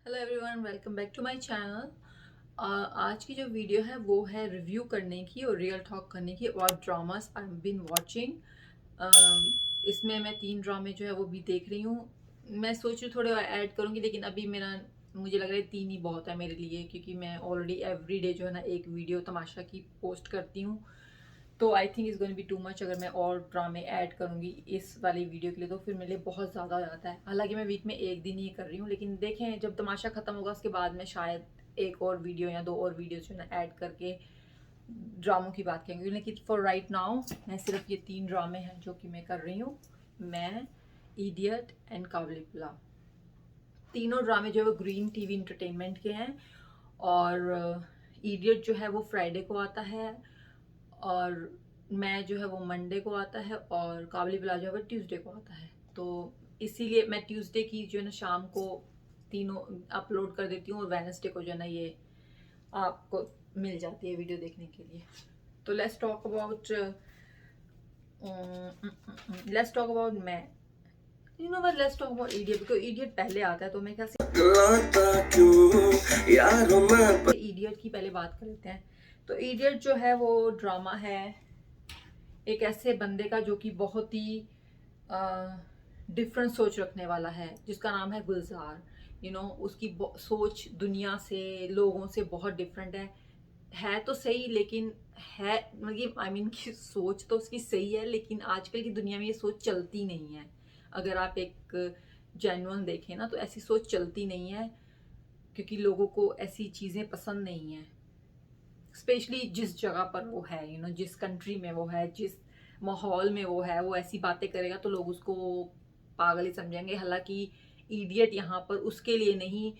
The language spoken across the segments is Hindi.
Hello everyone, welcome back to my channel. आज की जो वीडियो है वो है रिव्यू करने की और रियल टॉक करने की और ड्रामास आई बीन वाचिंग। इसमें मैं 3 ड्रामे जो है वो भी देख रही हूँ। मैं सोच रही हूँ थोड़े ऐड करूँगी, लेकिन अभी मेरा मुझे लग रहा है 3 ही बहुत है मेरे लिए, क्योंकि मैं ऑलरेडी एवरी डे जो है ना एक वीडियो तमाशा की पोस्ट करती हूँ। तो I think is going be too much अगर मैं और ड्रामे ऐड करूँगी इस वाली वीडियो के लिए, तो फिर मेरे लिए बहुत ज़्यादा हो जाता है। हालांकि मैं वीक में एक दिन ही कर रही हूँ, लेकिन देखें जब तमाशा ख़त्म होगा उसके बाद में शायद एक और वीडियो या 2 और वीडियो जो है ना ऐड करके ड्रामों की बात करेंगे। लेकिन फॉर राइट नाउ मैं सिर्फ ये 3 ड्रामे हैं जो कि मैं कर रही हूँ। मैं, इडियट एंड काबुली। तीनों ड्रामे जो है वो ग्रीन टीवी इंटरटेनमेंट के हैं। और इडियट जो है वो फ्राइडे को आता है, और मैं जो है वो मंडे को आता है, और काबुली प्ला जो है वो ट्यूसडे को आता है। तो इसीलिए मैं ट्यूसडे की जो है ना शाम को तीनों अपलोड कर देती हूँ, और वेडनेसडे को जो है ना ये आपको मिल जाती है वीडियो देखने के लिए। तो लेट्स टॉक अबाउट मैं, you know what, let's talk about idiot, because idiot पहले आता है तो मैं क्या इडियट की पहले बात कर लेते हैं। तो इडियट जो है वो ड्रामा है एक ऐसे बंदे का जो कि बहुत ही डिफरेंट सोच रखने वाला है, जिसका नाम है गुलजार। उसकी सोच दुनिया से, लोगों से बहुत डिफरेंट है तो सही, लेकिन है मतलब आई मीन की सोच तो उसकी सही है, लेकिन आजकल की दुनिया में ये सोच चलती नहीं है। अगर आप एक जेन्युइन देखें ना, तो ऐसी सोच चलती नहीं है, क्योंकि लोगों को ऐसी चीज़ें पसंद नहीं है। स्पेशली जिस जगह पर वो है, जिस कंट्री में वो है, जिस माहौल में वो है, वो ऐसी बातें करेगा तो लोग उसको पागल ही समझेंगे। हालांकि इडियट यहाँ पर उसके लिए नहीं,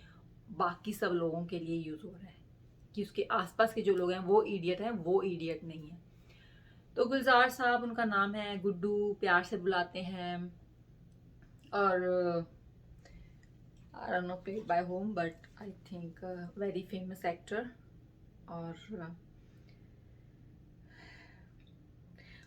बाकी सब लोगों के लिए यूज हो रहा है, कि उसके आसपास के जो लोग हैं वो इडियट हैं, वो इडियट नहीं है। तो गुलजार साहब उनका नाम है, गुड्डू प्यार से बुलाते हैं। और आई don't no played by home, but I think very famous actor. और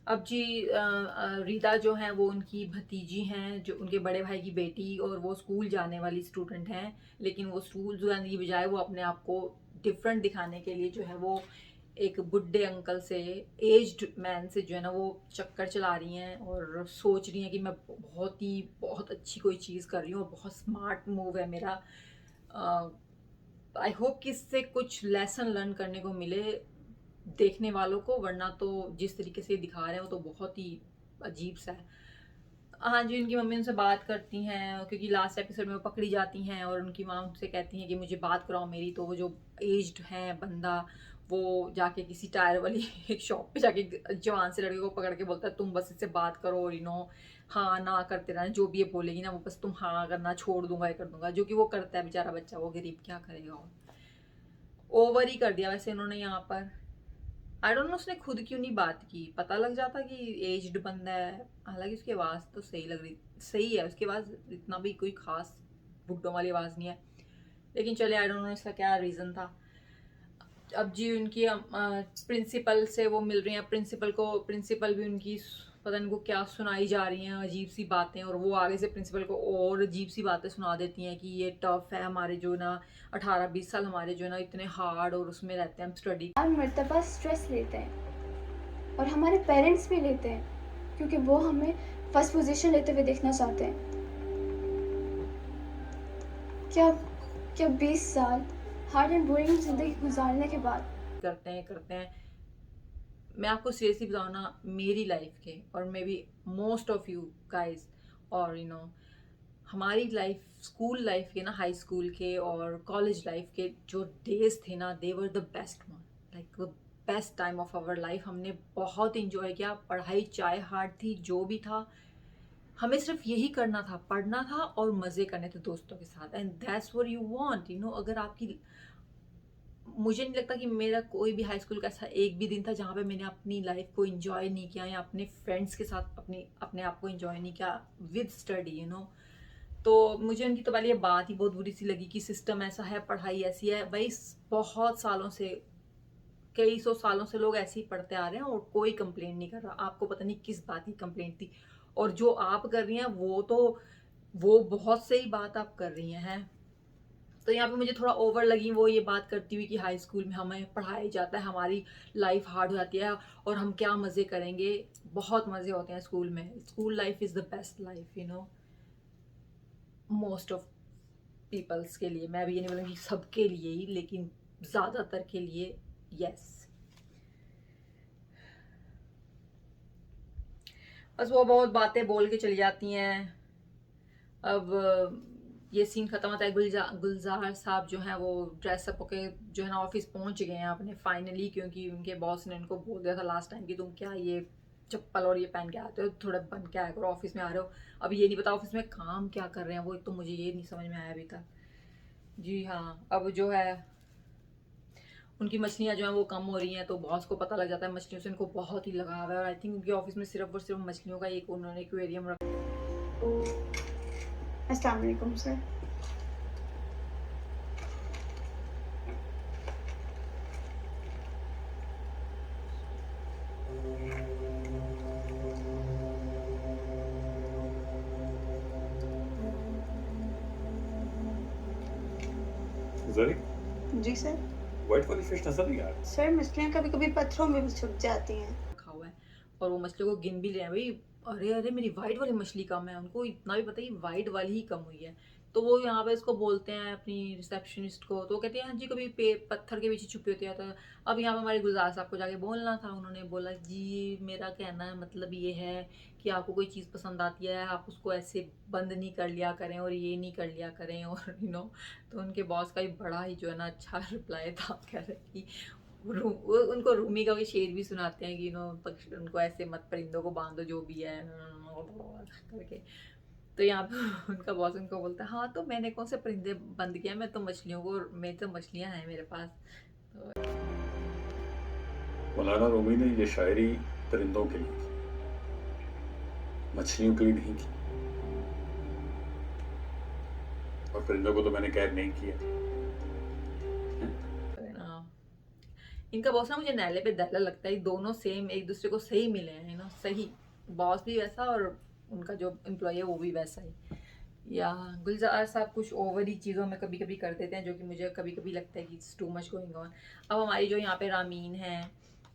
अब जी रीता जो हैं वो उनकी भतीजी हैं, जो उनके बड़े भाई की बेटी, और वो स्कूल जाने वाली स्टूडेंट हैं। लेकिन वो स्कूल जाने की बजाय वो अपने आप को डिफरेंट दिखाने के लिए जो है वो एक बुढ़े अंकल से, एज्ड मैन से जो है ना वो चक्कर चला रही हैं, और सोच रही हैं कि मैं बहुत अच्छी कोई चीज़ कर रही हूँ और बहुत स्मार्ट मूव है मेरा। आई होप कि इससे कुछ लेसन लर्न करने को मिले देखने वालों को, वरना तो जिस तरीके से दिखा रहे हो तो बहुत ही अजीब सा है। हाँ जी, उनकी मम्मी उनसे बात करती हैं, क्योंकि लास्ट एपिसोड में वो पकड़ी जाती हैं, और उनकी माँ उनसे कहती हैं कि मुझे बात कराओ मेरी। तो वो जो एज्ड है बंदा, वो जाके किसी टायर वाली एक शॉप पे जाके जवान से लड़के को पकड़ के बोलता है तुम बस इससे बात करो, और हाँ ना करते रहना, जो भी ये बोलेगी ना वो बस तुम हाँ करना, छोड़ दूंगा ये कर दूंगा, जो कि वो करता है। बेचारा बच्चा, वो गरीब क्या करेगा। और ओवर ही कर दिया वैसे इन्होंने यहाँ पर। आई डोंट नो उसने खुद क्यों नहीं बात की, पता लग जाता कि एज्ड बंदा है। हालांकि उसकी आवाज़ तो सही लग रही, सही है उसकी आवाज़, इतना भी कोई खास बुड्ढों वाली आवाज़ नहीं है। लेकिन चले, आई डोंट नो इसका क्या रीज़न था। अब जी उनकी प्रिंसिपल से वो मिल रही हैं, प्रिंसिपल भी उनकी पता नहीं को क्या सुनाई जा रही हैं अजीब सी बातें, और वो आगे से प्रिंसिपल को और अजीब सी बातें सुना देती हैं कि ये टफ है हमारे जो ना 18-20 साल हमारे जो ना इतने हार्ड, और उसमें रहते हैं हम स्टडी। हर मर्तबा स्ट्रेस लेते हैं, और हमारे पेरेंट्स भी लेते हैं, क्योंकि वो हमें फर्स्ट पोजीशन लेते हुए देखना चाहते हैं। क्या क्या 20 साल हार्ड एंड बोरिंग ज़िंदगी गुजारने के बाद करते हैं। मैं आपको सीरियसली बताऊँ ना, मेरी लाइफ के, और may be most of you guys, और हमारी लाइफ, स्कूल लाइफ के ना, हाई स्कूल के और कॉलेज लाइफ के जो डेज थे ना, they were the best one, like the best time of our life. हमने बहुत इंजॉय किया, पढ़ाई चाहे हार्ड थी, जो भी था, हमें सिर्फ यही करना था, पढ़ना था और मज़े करने थे दोस्तों के साथ, and that's what you want. अगर आपकी, मुझे नहीं लगता कि मेरा कोई भी हाई स्कूल का ऐसा एक भी दिन था जहाँ पे मैंने अपनी लाइफ को एंजॉय नहीं किया, या अपने फ्रेंड्स के साथ अपने आप को एंजॉय नहीं किया विद स्टडी। तो मुझे उनकी तो पहले ये बात ही बहुत बुरी सी लगी कि सिस्टम ऐसा है, पढ़ाई ऐसी है भाई। बहुत सालों से, कई सौ सालों से लोग ऐसे ही पढ़ते आ रहे हैं और कोई कंप्लेंट नहीं कर रहा। आपको पता नहीं किस बात की कंप्लेंट थी, और जो आप कर रही हैं वो तो, वो बहुत सही बात आप कर रही हैं। तो यहाँ पे मुझे थोड़ा ओवर लगी वो ये बात करती हुई कि हाई स्कूल में हमें पढ़ाया जाता है, हमारी लाइफ हार्ड हो जाती है और हम क्या मज़े करेंगे। बहुत मज़े होते हैं स्कूल में। School life is the best life, you know, most of peoples के लिए। मैं भी ये नहीं बोलूँगी सबके लिए ही, लेकिन ज़्यादातर के लिए यस। बस वो बहुत बातें बोल के चली जाती हैं। अब ये सीन खत्म होता है। गुलजार साहब जो हैं वो ड्रेसअप होके जो है ना ऑफिस पहुंच गए हैं अपने फाइनली, क्योंकि उनके बॉस ने उनको बोल दिया था लास्ट टाइम कि तुम क्या ये चप्पल और ये पहन के आते हो, थोड़ा बन के आया करो, ऑफिस में आ रहे हो। अब ये नहीं पता ऑफिस में काम क्या कर रहे हैं वो, एक तो मुझे ये नहीं समझ में आया अभी तक। जी हाँ, अब जो है उनकी मछलियाँ जो हैं वो कम हो रही हैं, तो बॉस को पता लग जाता है। मछलियों से उनको बहुत ही लगाव है और आई थिंक उनके ऑफिस में सिर्फ और सिर्फ मछलियों का एक उन्होंने एक्वेरियम रखा। अस्सलाम वालेकुम सर। जरी जी सर। व्हाइट वाली फिश नजर नहीं आ रही। सर मछलियाँ कभी कभी पत्थरों में भी छुप जाती हैं। रखा हुआ है और वो मछलियों को गिन भी ले रहे हैं भाई। अरे अरे मेरी वाइट वाली मछली कम है, उनको इतना भी पता है कि वाइट वाली ही कम हुई है। तो वो यहाँ पे इसको बोलते हैं अपनी रिसेप्शनिस्ट को, तो वो कहते हैं हाँ जी कभी पत्थर के पीछे छुपी होती है। तो अब यहाँ पे हमारे गुलजार साहब को जाके बोलना था। उन्होंने बोला जी मेरा कहना है मतलब ये है कि आपको कोई चीज़ पसंद आती है आप उसको ऐसे बंद नहीं कर लिया करें और ये नहीं कर लिया करें और यू नो। तो उनके बॉस का भी बड़ा ही जो है ना अच्छा रिप्लाई था, कह रहे कि उनको रूमी का भी शेर भी सुनाते हैं कि नो पक्षी उनको ऐसे मत परिंदों को बांधो जो भी है करके। तो यहाँ पे उनका बॉस उनको बोलता है हाँ तो मैंने कौन से परिंदे बंद किया, मैं तो मछलियों को, मेरी तो मछलियाँ हैं मेरे पास। मौलाना रूमी ने ये शायरी परिंदों के लिए की, मछलियों के लिए नहीं की। और परिंदों को तो मैंने कैद नहीं किया। इनका बॉस ना मुझे नैले पे दैला लगता है, दोनों सेम एक दूसरे को सही मिले हैं, यू नो, सही। बॉस भी वैसा और उनका जो एम्प्लॉय है वो भी वैसा ही। या गुलजार साहब कुछ ओवर ही चीज़ों में कभी कभी कर देते हैं, जो कि मुझे कभी कभी लगता है कि it's too much going on. अब हमारी जो यहाँ पे रामीन है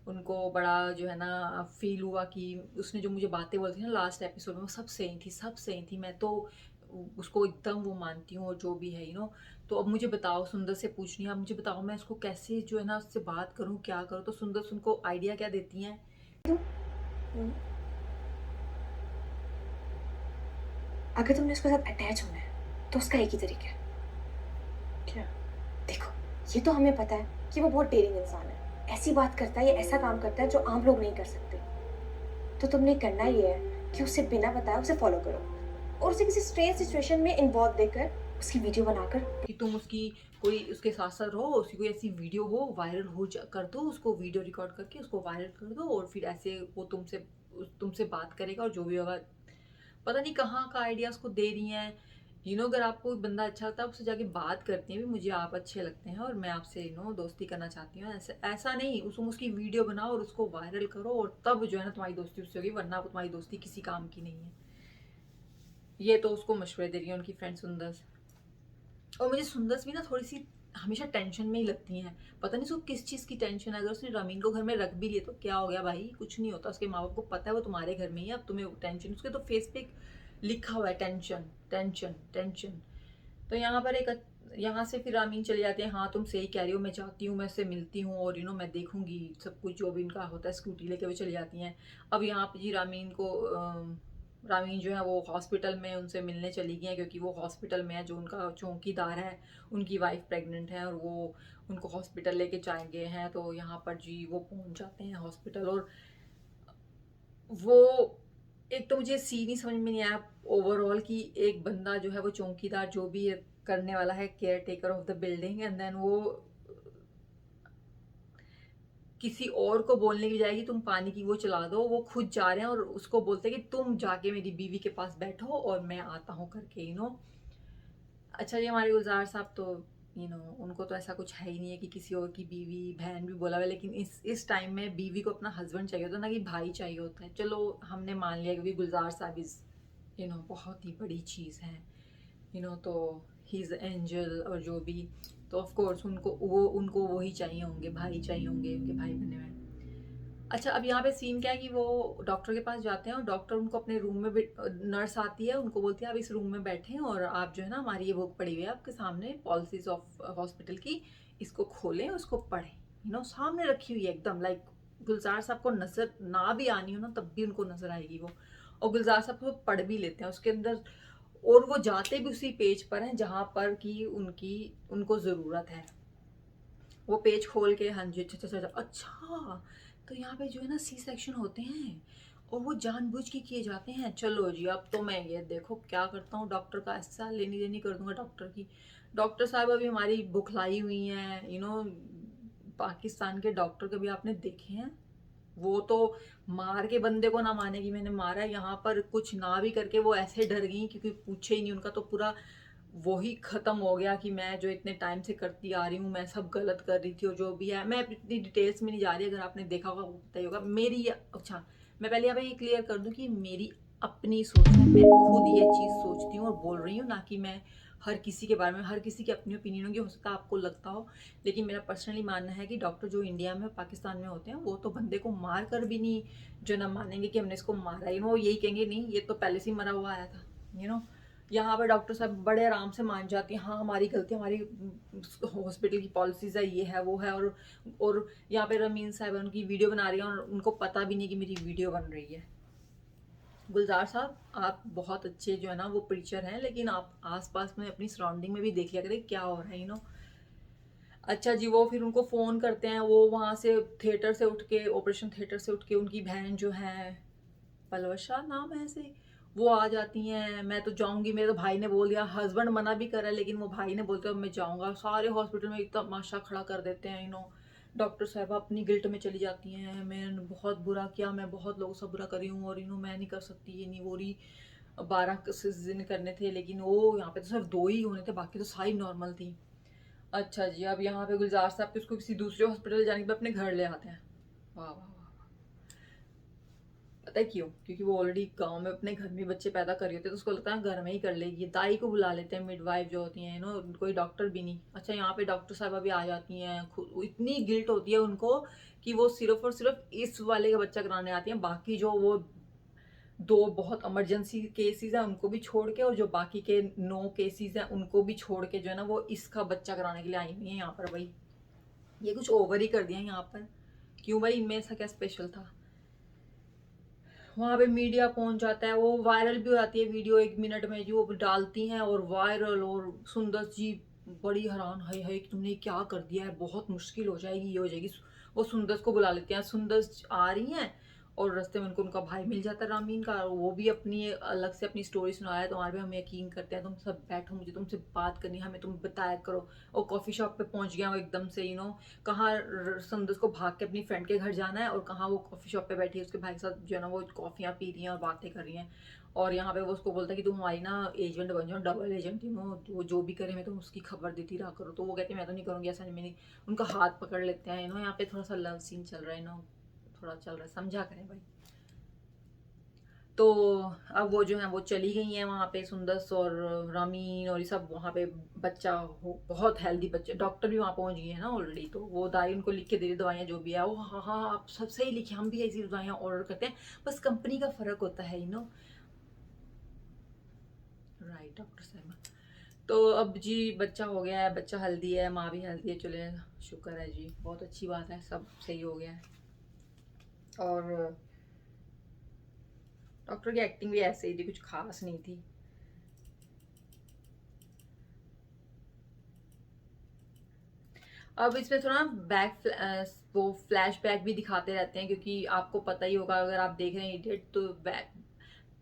उनको बड़ा जो है ना फील हुआ कि उसने जो मुझे बातें बोली थी ना लास्ट एपिसोड में वो सब सही थी, सब सही थी। मैं तो उसको एकदम वो मानती हूँ और जो भी है, यू नो। तो अब मुझे बताओ, सुंदर से पूछनी है, अब मुझे बताओ मैं उसको कैसे जो है ना उससे बात करूँ, क्या करूँ। तो सुंदर उनको आइडिया क्या देती हैं। अगर तुमने उसके साथ अटैच होना है तो उसका एक ही तरीका है। क्या? देखो, ये तो हमें पता है कि वो बहुत डेयरिंग इंसान है, ऐसी बात करता है या ऐसा काम करता है जो आम लोग नहीं कर सकते। तो तुमने करना ये है कि उसे बिना बताए उसे फॉलो करो और उसे किसी स्ट्रेंज सिचुएशन में इन्वॉल्व देकर उसकी वीडियो बनाकर कि तुम उसकी कोई उसके साथ साथ रहो, उसकी कोई ऐसी वीडियो हो वायरल हो कर दो, उसको वीडियो रिकॉर्ड करके उसको वायरल कर दो और फिर ऐसे वो तुमसे बात करेगा और जो भी होगा। पता नहीं कहाँ का आइडिया उसको दे रही हैं, यू नो। अगर आपको कोई बंदा अच्छा लगता है उससे जाके बात करती हैं भी मुझे आप अच्छे लगते हैं और मैं आपसे यू नो दोस्ती करना चाहती हूँ, ऐसा ऐसा नहीं। उसकी वीडियो बनाओ और उसको वायरल करो और तब जो है ना तुम्हारी दोस्ती उससे होगी, वरना तुम्हारी दोस्ती किसी काम की नहीं है। ये तो उसको मशवरे दे रही है उनकी फ्रेंड सुंदर। और मुझे सुंदर भी ना थोड़ी सी हमेशा टेंशन में ही लगती हैं। पता नहीं उसको किस चीज़ की टेंशन है। अगर उसने रमीन को घर में रख भी लिया तो क्या हो गया भाई, कुछ नहीं होता। उसके माँ बाप को पता है वो तुम्हारे घर में ही है, अब तुम्हें टेंशन। उसके तो फेस पे लिखा हुआ है टेंशन टेंशन टेंशन। तो यहाँ से फिर रामीन चले जाते हैं। हाँ तुम सही कह रही हो, मैं चाहती हूँ, मैं उससे मिलती हूँ और यू नो मैं देखूंगी सब कुछ जो भी इनका होता है। स्कूटी लेके वो चली जाती हैं। अब यहाँ पे जी रामीन जो है वो हॉस्पिटल में उनसे मिलने चली गई हैं, क्योंकि वो हॉस्पिटल में है। जो उनका चौकीदार है उनकी वाइफ प्रेग्नेंट है और वो उनको हॉस्पिटल लेके जाए गए हैं। तो यहाँ पर जी वो पहुँच जाते हैं हॉस्पिटल। और वो एक तो मुझे सीन ही समझ में नहीं आया ओवरऑल कि एक बंदा जो है वो चौकीदार जो भी करने वाला है, caretaker of the building, and then वो किसी और को बोलने की बजाय कि तुम पानी की वो चला दो, वो खुद जा रहे हैं और उसको बोलते हैं कि तुम जाके मेरी बीवी के पास बैठो और मैं आता हूँ करके, यू नो। अच्छा ये हमारे गुलजार साहब तो यू नो उनको तो ऐसा कुछ है ही नहीं है कि किसी और की बीवी बहन भी बोला हुआ है, लेकिन इस टाइम में बीवी को अपना हस्बैंड चाहिए होता है ना कि भाई चाहिए होता है। चलो हमने मान लिया क्योंकि गुलजार साहब इज़ यू नो बहुत ही बड़ी चीज़ है, यू नो। तो ही इज़ एंजल और जो भी, तो ऑफ कोर्स उनको वो ही चाहिए होंगे, भाई चाहिए होंगे उनके भाई बने हुए। अच्छा, अब यहाँ पे सीन क्या है कि वो डॉक्टर के पास जाते हैं और डॉक्टर उनको अपने रूम में नर्स आती है, उनको बोलती है आप इस रूम में बैठें और आप जो है ना, हमारी ये बुक पड़ी हुई है आपके सामने, पॉलिसीज ऑफ हॉस्पिटल की, इसको खोलें, उसको पढ़ें। सामने रखी हुई है एकदम, लाइक गुलजार साहब को नजर ना भी आनी हो ना, तब भी उनको नजर आएगी वो, और गुलजार साहब को पढ़ भी लेते हैं उसके अंदर, और वो जाते भी उसी पेज पर हैं जहाँ पर कि उनको ज़रूरत है। वो पेज खोल के, हाँ जी, अच्छा अच्छा अच्छा अच्छा, तो यहाँ पे जो है ना सी सेक्शन होते हैं और वो जानबूझ के किए जाते हैं। चलो जी, अब तो मैं ये देखो क्या करता हूँ, डॉक्टर का ऐसा लेनी देनी कर दूंगा डॉक्टर की। डॉक्टर साहब अभी हमारी बुखलाई हुई हैं, पाकिस्तान के डॉक्टर कभी आपने देखे हैं? वो तो मार के बंदे को ना माने कि मैंने मारा है, यहाँ पर कुछ ना भी करके वो ऐसे डर गई क्योंकि पूछे ही नहीं, उनका तो पूरा वही खत्म हो गया कि मैं जो इतने टाइम से करती आ रही हूँ, मैं सब गलत कर रही थी और जो भी है। मैं इतनी डिटेल्स में नहीं जा रही, अगर आपने देखा होगा पता ही होगा मेरी। अच्छा, मैं पहले यहाँ पे ये क्लियर कर दूँ कि मेरी अपनी सोच है, मैं खुद ये चीज़ सोचती हूँ और बोल रही हूँ, ना कि मैं हर किसी के बारे में, हर किसी की अपनी ओपिनियन होगी, हो सकता है आपको लगता हो, लेकिन मेरा पर्सनली मानना है कि डॉक्टर जो इंडिया में पाकिस्तान में होते हैं वो तो बंदे को मार कर भी नहीं जो ना मानेंगे कि हमने इसको मारा, वो यही कहेंगे नहीं ये तो पहले से ही मरा हुआ आया था। यहाँ पर डॉक्टर साहब बड़े आराम से मान जाती हैं, हाँ हमारी गलती, हमारी हॉस्पिटल की पॉलिसीज है, ये है वो है, और यहाँ पे रमीन साहब उनकी वीडियो बना रही हैं और उनको पता भी नहीं कि मेरी वीडियो बन रही है। गुलजार साहब, आप बहुत अच्छे जो है ना वो प्रीचर हैं, लेकिन आप आसपास में अपनी सराउंडिंग में भी देख लिया करें क्या हो रहा है। अच्छा जी, वो फिर उनको फ़ोन करते हैं, वो वहाँ से थिएटर से उठ के, ऑपरेशन थिएटर से उठ के उनकी बहन जो है, पलवशा नाम है ऐसे, वो आ जाती हैं। मैं तो जाऊंगी, मेरे तो भाई ने बोल दिया, हस्बैंड मना भी करा लेकिन वो भाई ने बोलते मैं जाऊंगा। सारे हॉस्पिटल में एक तमाशा खड़ा कर देते हैं। डॉक्टर साहब अपनी गिल्ट में चली जाती हैं, मैंने बहुत बुरा किया, मैं बहुत लोगों से बुरा करी हूँ और मैं नहीं कर सकती, ये नहीं वो रही। 12 सिजन करने थे लेकिन वो यहाँ पे तो सिर्फ 2 ही होने थे, बाकी तो सारी नॉर्मल थी। अच्छा जी, अब यहाँ पे गुलजार साहब उसको किसी दूसरे हॉस्पिटल जाने के बाद अपने घर ले आते हैं। वाह वाह वाह। पता है क्यों? क्योंकि वो ऑलरेडी गांव में अपने घर में बच्चे पैदा कर रही होते हैं, तो उसको लगता है घर में ही कर लेगी। दाई को बुला लेते हैं, मिडवाइफ जो होती हैं कोई डॉक्टर भी नहीं। अच्छा, यहाँ पे डॉक्टर साहब अभी आ जाती हैं, इतनी गिल्ट होती है उनको कि वो सिर्फ और सिर्फ इस वाले का बच्चा कराने आती हैं, बाकी जो वो 2 बहुत इमरजेंसी केसेस हैं उनको भी छोड़ के, और जो बाकी के 9 केसेस हैं उनको भी छोड़ के जो है ना वो इसका बच्चा कराने के लिए आई हुई है यहाँ पर। भाई ये कुछ ओवर ही कर दिया यहाँ पर, क्यों भाई, इनमें ऐसा क्या स्पेशल था? वहाँ पे मीडिया पहुंच जाता है, वो वायरल भी हो जाती है वीडियो, 1 मिनट में जो डालती हैं और वायरल, और सुंदर जी बड़ी हैरान, है कि तुमने क्या कर दिया है, बहुत मुश्किल हो जाएगी, ये हो जाएगी। वो सुंदर को बुला लेते हैं, सुंदर आ रही हैं और रास्ते में उनका भाई मिल जाता है रामीन का, वो भी अपनी अलग से अपनी स्टोरी सुनाया, तुम्हारे पे हम यकीन करते हैं, तुम सब बैठो, मुझे तुमसे बात करनी है, हमें तुम बताया करो। और कॉफ़ी शॉप पे पहुंच गया वो एकदम से, कहाँ संदस को भाग के अपनी फ्रेंड के घर जाना है और कहाँ वो कॉफ़ी शॉप पे बैठी है उसके भाई के साथ जो है ना वो कॉफ़ियाँ पी रही हैं और बातें कर रही हैं। और यहाँ पे वो उसको बोलता है कि तुम हमारी ना एजेंट बन जाओ, डबल एजेंट, वो जो भी करे मैं तुम उसकी खबर देती रहा करो। तो वो कहते हैं मैं तो नहीं करूँगी ऐसा, नहीं, मैंने उनका हाथ पकड़ लेते हैं। यहाँ पे थोड़ा सा लव सीन चल रहा है, थोड़ा चल रहा है, समझा करें भाई। तो अब वो जो है वो चली गई हैं वहाँ पे, सुंदस और रामीन और ये सब वहाँ पे, बच्चा हो बहुत हेल्दी बच्चा, डॉक्टर भी वहाँ पहुँच गए हैं ना ऑलरेडी, तो वो दाई उनको लिख के दे रही दवाइयाँ जो भी है वो, हाँ हाँ आप सब सही लिखे, हम भी ऐसी दवाइयाँ ऑर्डर करते हैं, बस कंपनी का फ़र्क होता है राइट डॉक्टर साहब। तो अब जी बच्चा हो गया है, बच्चा हेल्दी है, माँ भी हेल्दी है, चले शुक्र है जी, बहुत अच्छी बात है, सब सही हो गया है। और डॉक्टर की एक्टिंग भी ऐसे ही थी, कुछ खास नहीं थी। अब इसमें थोड़ा वो फ्लैश बैक भी दिखाते रहते हैं, क्योंकि आपको पता ही होगा अगर आप देख रहे हैं इडियट, तो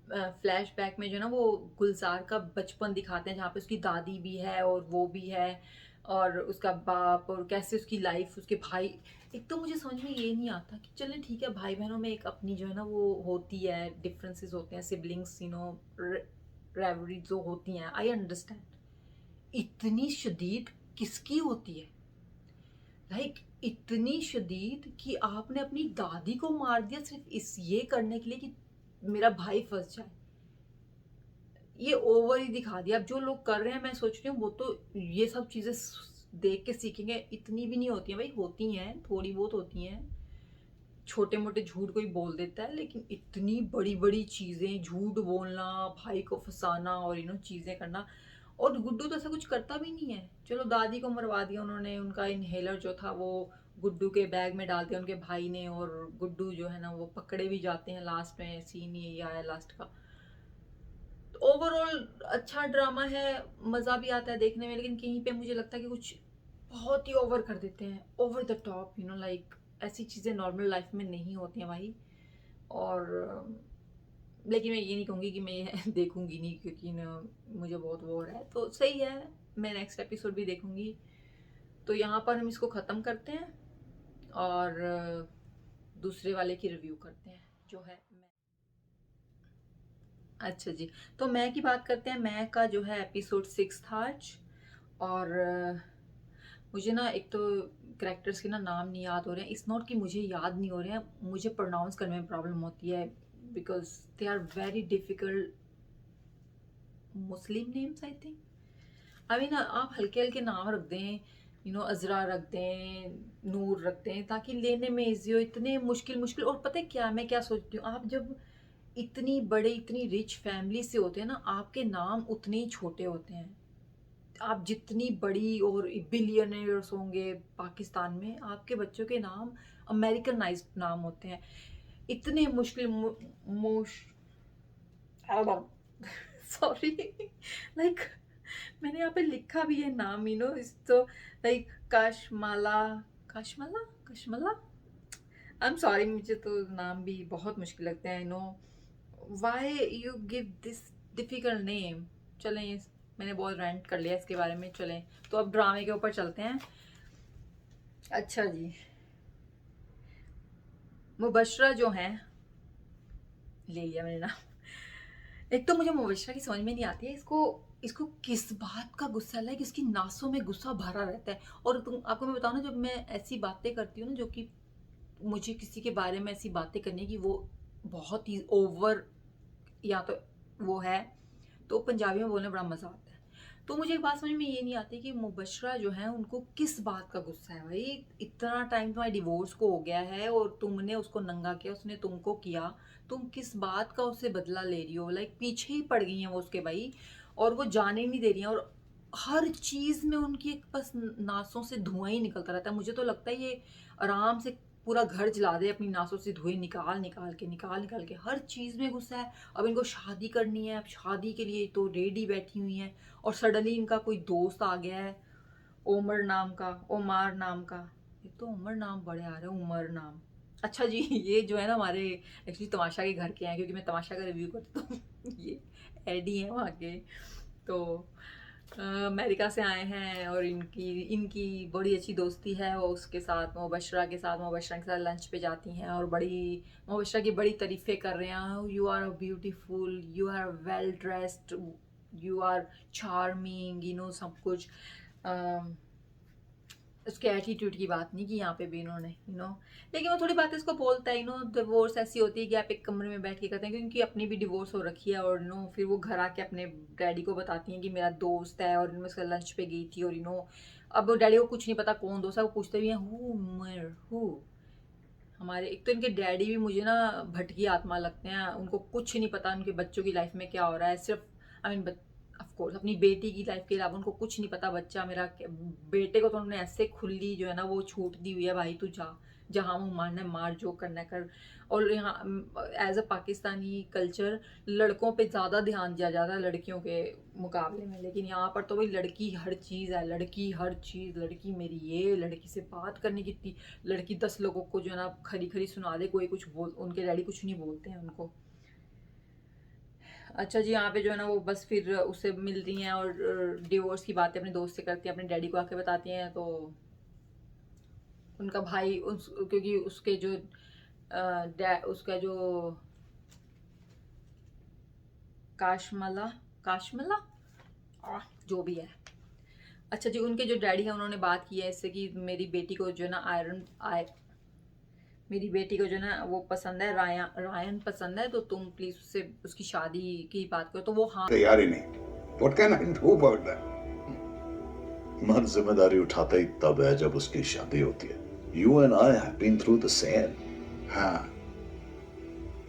फ्लैश बैक में जो ना वो गुलजार का बचपन दिखाते हैं, जहाँ पे उसकी दादी भी है और वो भी है और उसका बाप, और कैसे उसकी लाइफ, उसके भाई। एक तो मुझे समझ में ये नहीं आता कि चलें ठीक है, भाई बहनों में एक अपनी जो है ना वो होती है, डिफरेंसेस होते हैं, सिबलिंग्स रिवलरी जो होती हैं, आई अंडरस्टैंड। इतनी शदीद किसकी होती है? लाइक इतनी शदीद कि आपने अपनी दादी को मार दिया सिर्फ इस ये करने के लिए कि मेरा भाई फंस जाए। ये ओवर ही दिखा दिया। अब जो लोग कर रहे हैं मैं सोच रही हूँ वो तो ये सब चीज़ें देख के सीखेंगे। इतनी भी नहीं होती हैं भाई, होती हैं थोड़ी बहुत होती हैं, छोटे मोटे झूठ कोई बोल देता है, लेकिन इतनी बड़ी बड़ी चीज़ें, झूठ बोलना, भाई को फंसाना और चीज़ें करना। और गुड्डू तो ऐसा कुछ करता भी नहीं है। चलो दादी को मरवा दिया उन्होंने, उनका इनहेलर जो था वो गुड्डू के बैग में डाल दिया उनके भाई ने, और गुड्डू जो है ना वो पकड़े भी जाते हैं लास्ट में, सीन यही आया लास्ट का। तो ओवरऑल अच्छा ड्रामा है, मज़ा भी आता है देखने में, लेकिन कहीं पे मुझे लगता है कि कुछ बहुत ही ओवर कर देते हैं, ओवर द टॉप, लाइक ऐसी चीज़ें नॉर्मल लाइफ में नहीं होती हैं भाई। और लेकिन मैं ये नहीं कहूँगी कि मैं ये देखूँगी नहीं, क्योंकि ना मुझे बहुत वो हो रहा है। तो सही है, मैं नेक्स्ट एपिसोड भी देखूँगी। तो यहाँ पर हम इसको ख़त्म करते हैं और दूसरे वाले की रिव्यू करते हैं जो है मैं। अच्छा जी, तो मैं की बात करते हैं। मैं का जो है एपिसोड 6 था आज। और मुझे ना एक तो करेक्टर्स के ना नाम नहीं याद हो रहे हैं। इट्स नॉट कि मुझे याद नहीं हो रहे हैं, मुझे प्रोनाउंस करने में प्रॉब्लम होती है, because they are very difficult Muslim names I think. I mean आप हल्के हल्के नाम रख दें, अजरा रख दें, नूर रख दें, ताकि लेने में ईजी हो। इतने मुश्किल मुश्किल, और पता है क्या, मैं क्या सोचती हूँ, आप जब इतनी बड़े इतनी रिच फैमिली से होते हैं ना, आपके नाम उतने ही छोटे होते हैं। आप जितनी बड़ी और बिलियनर्स होंगे पाकिस्तान में, आपके बच्चों के नाम अमेरिकनाइज्ड नाम होते हैं। इतने मुश्किल सॉरी लाइक मैंने यहाँ पे लिखा भी है नाम, इस तो लाइक काशमाला, काशमाला, कशमला। आई एम सॉरी, मुझे तो नाम भी बहुत मुश्किल लगते हैं। Why you give this difficult name. चलें, मैंने बहुत रेंट कर लिया इसके बारे में। चलें, तो अब ड्रामे के ऊपर चलते हैं। अच्छा जी, मुबशरा जो हैं, ले लिया मैंने नाम। एक तो मुझे मुबशरा की समझ में नहीं आती है, इसको किस बात का गुस्सा है कि इसकी नासों में गुस्सा भरा रहता है। और आपको मैं बताऊँ ना, जब मैं ऐसी बातें करती हूँ ना, जो कि मुझे किसी के बारे में ऐसी बातें करने की वो बहुत ही ओवर या तो वो है, तो पंजाबी में बोलने बड़ा मज़ा आता है। तो मुझे एक बात समझ में ये नहीं आती कि मुबशरा जो है उनको किस बात का गुस्सा है भाई। इतना टाइम तुम्हारे डिवोर्स को हो गया है और तुमने उसको नंगा किया, उसने तुमको किया, तुम किस बात का उससे बदला ले रही हो। लाइक पीछे ही पड़ गई हैं वो उसके भाई, और वो जाने नहीं दे रही हैं, और हर चीज़ में उनकी एक बस नासों से धुआं ही निकलता रहता है। मुझे तो लगता है ये आराम से पूरा घर जला दे, अपनी नासों से धुएं निकाल निकाल के हर चीज़ में गुस्सा है। अब इनको शादी करनी है, अब शादी के लिए तो रेडी बैठी हुई हैं, और सडनली इनका कोई दोस्त आ गया है, ओमर नाम का, ओमार नाम का। एक तो उमर नाम बड़े आ रहे हैं, उमर नाम। अच्छा जी, ये जो है ना हमारे एक्चुअली तमाशा के घर के हैं, क्योंकि मैं तमाशा का रिव्यू करती हूँ। ये एडी हैं वहाँ के, तो अमेरिका से आए हैं, और इनकी बड़ी अच्छी दोस्ती है वो उसके साथ, मुबशरा के साथ लंच पे जाती हैं, और मुबशरा की बड़ी तारीफ़ें कर रहे हैं। You are beautiful, you are well dressed, you are charming, सब कुछ। उसके एटीट्यूड की बात नहीं की यहाँ पे भी इन्होंने, लेकिन वो थोड़ी बातें इसको बोलता है। डिवोर्स ऐसी होती है कि आप एक कमरे में बैठ के करते हैं, क्योंकि अपनी भी डिवोर्स हो रखी है, और फिर वो घर आके अपने डैडी को बताती हैं कि मेरा दोस्त है, और उसका लंच पे गई थी, और अब डैडी को कुछ नहीं पता कौन दोस्त है। वो पूछते भी हैं हु हमारे। एक तो इनके डैडी भी मुझे ना भटकी आत्मा लगते हैं, उनको कुछ नहीं पता उनके बच्चों की लाइफ में क्या हो रहा है। सिर्फ आई मीन ऑफ कोर्स अपनी बेटी की लाइफ के अलावा उनको कुछ नहीं पता। बच्चा मेरा, बेटे को तो उन्होंने ऐसे खुली जो है ना वो छूट दी हुई है, भाई तू जा, जहाँ वो मारना है मार, जो करना है कर। और यहाँ एज अ पाकिस्तानी कल्चर लड़कों पे ज़्यादा ध्यान दिया जाता है लड़कियों के मुकाबले में, लेकिन यहाँ पर तो भाई लड़की हर चीज़ है, लड़की हर चीज़, लड़की मेरी ये, लड़की से बात करने की, लड़की 10 लोगों को जो है ना खरी खरी सुना दे, कोई कुछ बोल, उनके डैडी कुछ नहीं बोलते हैं उनको। अच्छा जी, यहाँ पे जो है ना वो बस फिर उससे मिल रही हैं, और डिवोर्स की बातें अपने दोस्त से करती हैं, अपने डैडी को आके बताती हैं। तो उनका भाई क्योंकि उसके जो उसका जो काशमला जो भी है। अच्छा जी, उनके जो डैडी हैं उन्होंने बात की है इससे कि मेरी बेटी को जो है ना मेरी बेटी को जो ना वो पसंद है, रायन पसंद है, तो तुम प्लीज उससे उसकी शादी की बात करो। तो वो हाँ तैयार ही नहीं। What can I do about that? मर्द जिम्मेदारी उठाता ही तब है जब उसकी शादी होती है। You and I have been through the same. हाँ,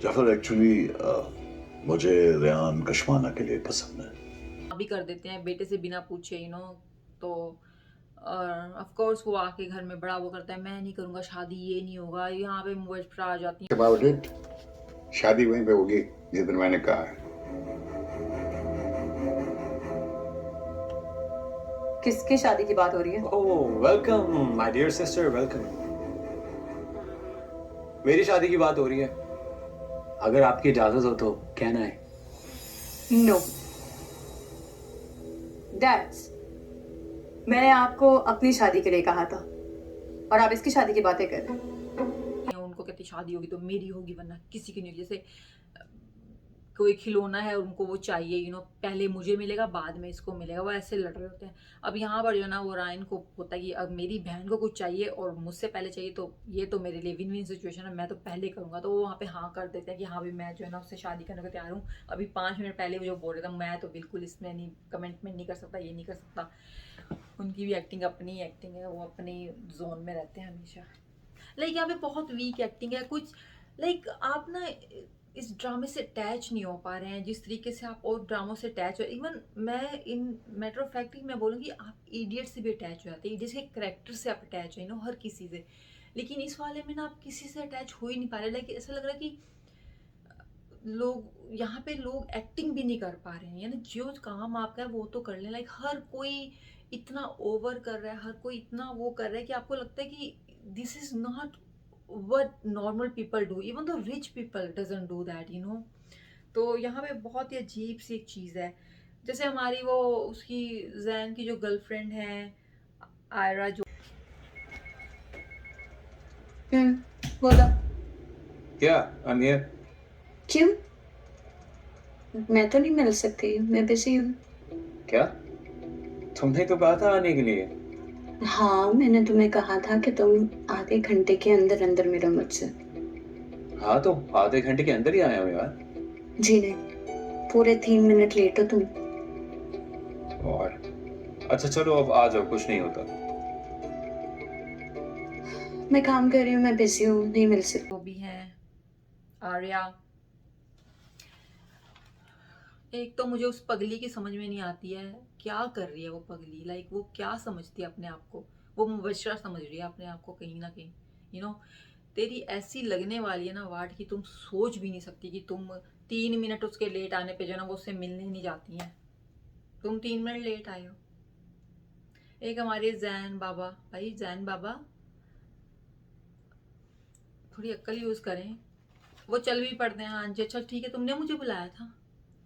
जाफर एक्चुअली मुझे रेहान कशमाना के लिए पसंद है। भी कर देते हैं बेटे से बिना पूछे, तो ऑफ कोर्स वो आके घर में बड़ा वो करता है, मैं नहीं करूंगा शादी, ये नहीं होगा। यहाँ पे मुबशरा आ जाती है। about it. शादी वहीं पे होगी जिस दिन मैंने कहा है। किसकी शादी की बात हो रही है? Oh, welcome, my dear sister, welcome. मेरी शादी की बात हो रही है। अगर आपकी इजाजत हो तो कहना है। नो डैड्स, मैंने आपको अपनी शादी के लिए कहा था और आप इसकी शादी की बातें कर रहे हैं। उनको कहती शादी होगी तो मेरी होगी, वरना किसी की नहीं होगी। जैसे कोई खिलौना है, उनको वो चाहिए, पहले मुझे मिलेगा बाद में इसको मिलेगा, वो ऐसे लड़ रहे होते हैं। अब यहाँ पर जो ना वो रायन को होता है कि अब मेरी बहन को कुछ चाहिए और मुझसे पहले चाहिए, तो ये तो मेरे लिए विन विन सिचुएशन है, मैं तो पहले करूँगा। तो वो वहाँ पे हाँ कर देते हैं कि हाँ भी मैं जो है ना उससे शादी करने को तैयार हूँ। अभी 5 मिनट पहले वो जो बोल रहा था, मैं तो बिल्कुल इसमें नहीं कमेंटमेंट नहीं कर सकता, ये नहीं कर सकता। उनकी भी एक्टिंग अपनी एक्टिंग है, वो अपनी जोन में रहते हैं हमेशा। लाइक यहाँ पे बहुत वीक एक्टिंग है कुछ। लाइक आप ना इस ड्रामे से अटैच नहीं हो पा रहे हैं जिस तरीके से आप और ड्रामों से अटैच हो। इवन मैं इन मैटर ऑफ फैक्ट मैं बोलूँगी, आप इडियट से भी अटैच हो जाते हैं, जिसके करेक्टर से आप अटैच हो, हर किसी से। लेकिन इस वाले में ना आप किसी से अटैच हो ही नहीं पा रहे। लाइक ऐसा लग रहा है कि लोग यहाँ पे लोग एक्टिंग भी नहीं कर पा रहे हैं, यानी जो काम आपका है वो तो कर लें। लाइक हर कोई इतना ओवर कर रहा है, हर कोई इतना वो कर रहा है कि आपको लगता है कि this is not what normal people do, even the rich people doesn't do that, तो यहाँ पे बहुत ही अजीब सी एक चीज़ है। जैसे हमारी वो उसकी जैन की जो गर्लफ्रेंड है आयरा, जो बोलो। Yeah, I'm here. क्यों? मैं तो नहीं मिल सकती, मैं बिजी हूँ। क्या? तुमने तो कहा था आने के लिए। हाँ, मैंने तुम्हें कहा था कि तुम आधे घंटे के अंदर अंदर मिलो मुझसे। हाँ तो आधे घंटे के अंदर ही आया हूँ यार। जी नहीं, पूरे 3 मिनट लेट हो तुम। और अच्छा चलो अब आ जाओ, कुछ नहीं होता। मैं काम कर रही हूँ, मैं बिजी हूँ, नहीं मिल सकती। वो भी हैं आर्या। एक तो मुझे उस पगली की समझ में नहीं आती है, क्या कर रही है वो पगली। लाइक वो क्या समझती है अपने आप को, वो मुबशरा समझ रही है अपने आप को कहीं ना कहीं। तेरी ऐसी लगने वाली है ना वाट की तुम सोच भी नहीं सकती कि तुम 3 मिनट उसके लेट आने पे जो ना वो उससे मिलने नहीं जाती हैं। तुम 3 मिनट लेट आए हो। एक हमारे जैन बाबा, भाई जैन बाबा थोड़ी अक्ल यूज करें। वो चल भी पड़ते हैं, हाँ जी अच्छा ठीक है, तुमने मुझे बुलाया था,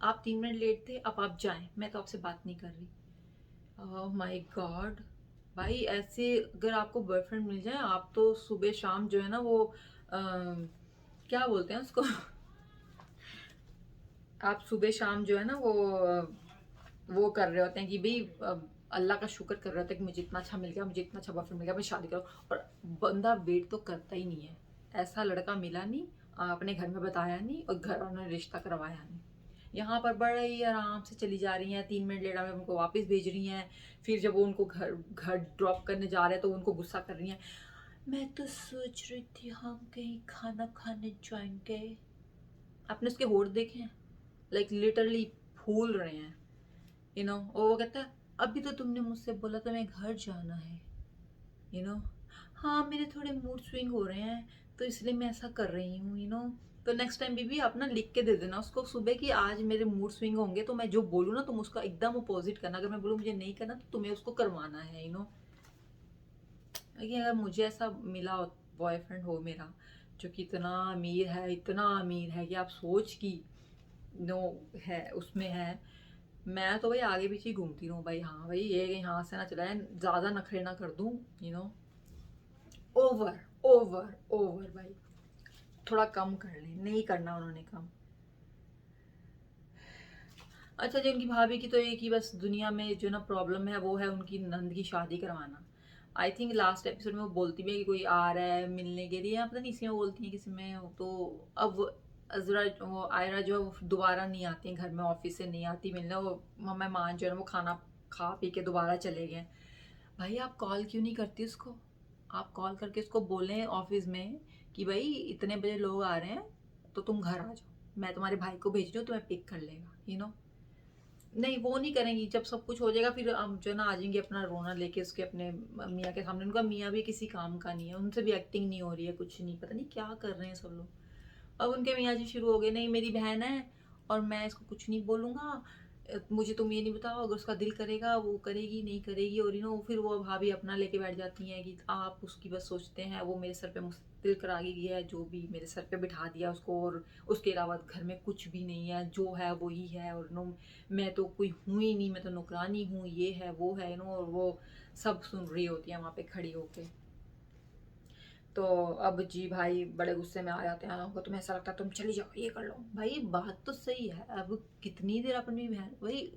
आप 3 मिनट लेट थे, अब आप जाएं, मैं तो आपसे बात नहीं कर रही। ओह माय गॉड भाई, ऐसे अगर आपको बॉयफ्रेंड मिल जाए, आप तो सुबह शाम जो है ना वो क्या बोलते हैं उसको आप सुबह शाम जो है ना वो कर रहे होते हैं कि भाई अल्लाह का शुक्र कर रहे होते हैं कि मुझे इतना अच्छा मिल गया, मुझे इतना अच्छा बॉयफ्रेंड मिल गया, मैं शादी करूँ। और बंदा वेट तो करता ही नहीं है, ऐसा लड़का मिला नहीं, अपने घर में बताया नहीं और घर वालों ने रिश्ता करवाया नहीं। यहाँ पर बड़े ही आराम से चली जा रही हैं, 3 मिनट लेट में उनको वापस भेज रही हैं। फिर जब वो उनको घर ड्रॉप करने जा रहे हैं तो उनको गुस्सा कर रही हैं, मैं तो सोच रही थी हम कहीं खाना खाने जाएंगे। आपने उसके होठ देखे हैं, लाइक लिटरली फूल रहे हैं, और वो कहता है अभी तो तुमने मुझसे बोला था मैं घर जाना है, हाँ मेरे थोड़े मूड स्विंग हो रहे हैं तो इसलिए मैं ऐसा कर रही हूँ, तो नेक्स्ट टाइम बीबी आप ना लिख के दे देना उसको सुबह कि आज मेरे मूड स्विंग होंगे, तो मैं जो बोलूँ ना तुम उसका एकदम अपोजिट करना। अगर मैं बोलूँ मुझे नहीं करना तो तुम्हें उसको करवाना है, अगर मुझे ऐसा मिला बॉयफ्रेंड हो मेरा जो कि इतना अमीर है कि आप सोच की है उसमें है, मैं तो भाई आगे पीछे ही घूमती रहूँ भाई। हाँ भाई ये यहाँ से ना चला जाए, ज़्यादा नखरे ना कर दूँ, ओवर ओवर ओवर भाई, थोड़ा कम कर ले, नहीं करना उन्होंने कम। अच्छा जी, उनकी भाभी की तो एक ही बस दुनिया में जो ना प्रॉब्लम है वो है उनकी नंद की शादी करवाना। आई थिंक लास्ट एपिसोड में वो बोलती भी है कि कोई आ रहा है मिलने के लिए, या पता नहीं इसी में बोलती है किसी में। तो अब अजरा वो आयरा जो है वो दोबारा नहीं आती है घर में, ऑफिस से नहीं आती मिलने। वो मेहमान जो है वो खाना खा पी के दोबारा चले गए। भाई आप कॉल क्यों नहीं करती उसको? आप कॉल करके उसको बोलें ऑफिस में कि भाई इतने बजे लोग आ रहे हैं तो तुम घर आ जाओ, मैं तुम्हारे भाई को भेज रही हूँ, तुम्हें पिक कर लेगा, यू नो। नहीं, वो नहीं करेंगी। जब सब कुछ हो जाएगा फिर हम जो है ना आ जाएंगे अपना रोना लेके उसके अपने मियाँ के सामने। उनका मियाँ भी किसी काम का नहीं है, उनसे भी एक्टिंग नहीं हो रही है, कुछ नहीं, पता नहीं क्या कर रहे हैं सब लोग। अब उनके मियाँ जी शुरू हो गए, नहीं मेरी बहन है और मैं इसको कुछ नहीं बोलूँगा, मुझे तुम ये नहीं बताओ, अगर उसका दिल करेगा वो करेगी, नहीं करेगी। और यू नो फिर वो भाभी अपना लेके बैठ जाती हैं कि आप उसकी बस सोचते हैं, वो मेरे सर पे मुश्तिल करा गया है, जो भी मेरे सर पे बिठा दिया उसको, और उसके अलावा घर में कुछ भी नहीं है, जो है वही है। और नो मैं तो कोई हूँ ही नहीं, मैं तो नौकरानी हूँ, ये है वो है, नो। और वो सब सुन रही होती है वहाँ पे खड़ी होके। तो अब जी भाई बड़े गुस्से में आ जाते हैं हमको, तुम्हें ऐसा लगता है तुम चली जाओ, ये कर लो। भाई बात तो सही है, अब कितनी देर अपनी बहन, भाई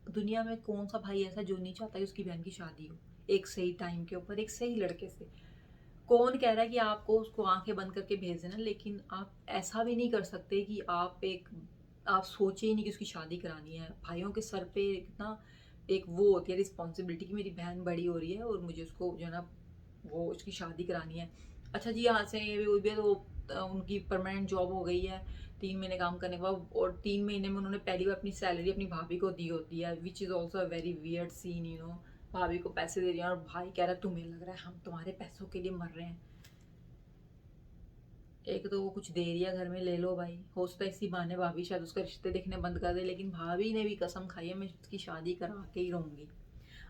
दुनिया में कौन सा भाई ऐसा जो नहीं चाहता है उसकी बहन की शादी हो एक सही टाइम के ऊपर, एक सही लड़के से। कौन कह रहा है कि आपको उसको आंखें बंद करके भेज देना, लेकिन आप ऐसा भी नहीं कर सकते कि आप सोचे ही नहीं कि उसकी शादी करानी है। भाइयों के सर पे कितना एक वो होती है रिस्पॉन्सिबिलिटी कि मेरी बहन बड़ी हो रही है और मुझे उसको जो है ना वो उसकी शादी करानी है। अच्छा जी, यहाँ से ये भी तो उनकी परमानेंट जॉब हो गई है 3 महीने काम करने के बाद, और 3 महीने में उन्होंने पहली बार अपनी सैलरी अपनी भाभी को दी होती है, which is also a very weird scene, you know. भाभी को पैसे दे रही हैं और भाई कह रहा है तुम्हें लग रहा है हम तुम्हारे पैसों के लिए मर रहे हैं। एक तो वो कुछ दे रही है घर में, ले लो भाई। हो सकता है इसी बहाने भाभी शायद उसका रिश्ते देखने बंद कर दे, लेकिन भाभी ने भी कसम खाई है मैं उसकी शादी करा के ही रहूँगी।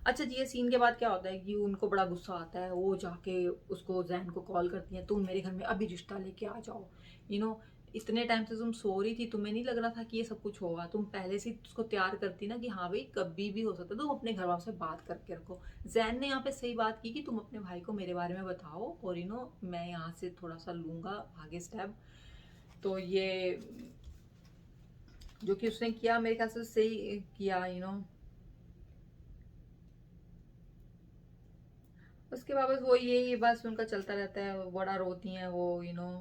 अच्छा जी, ये सीन के बाद क्या होता है कि उनको बड़ा गुस्सा आता है, वो जाके उसको जैन को कॉल करती हैं, तुम मेरे घर में अभी रिश्ता लेके आ जाओ, यू नो। इतने टाइम से तुम सो रही थी, तुम्हें नहीं लग रहा था कि ये सब कुछ होगा? तुम पहले से ही उसको तैयार करती ना कि हाँ भाई कभी भी हो सकता है, तुम अपने घर वालों से बात करके रखो। जैन ने यहाँ पे सही बात की कि तुम अपने भाई को मेरे बारे में बताओ, और यू नो मैं यहाँ से थोड़ा सा लूँगा आगे स्टेप। तो ये जो कि उसने किया मेरे ख्याल से सही किया, यू नो। उसके बाद बस वो यही बस उनका चलता रहता है, बड़ा रोती हैं वो, यू नो।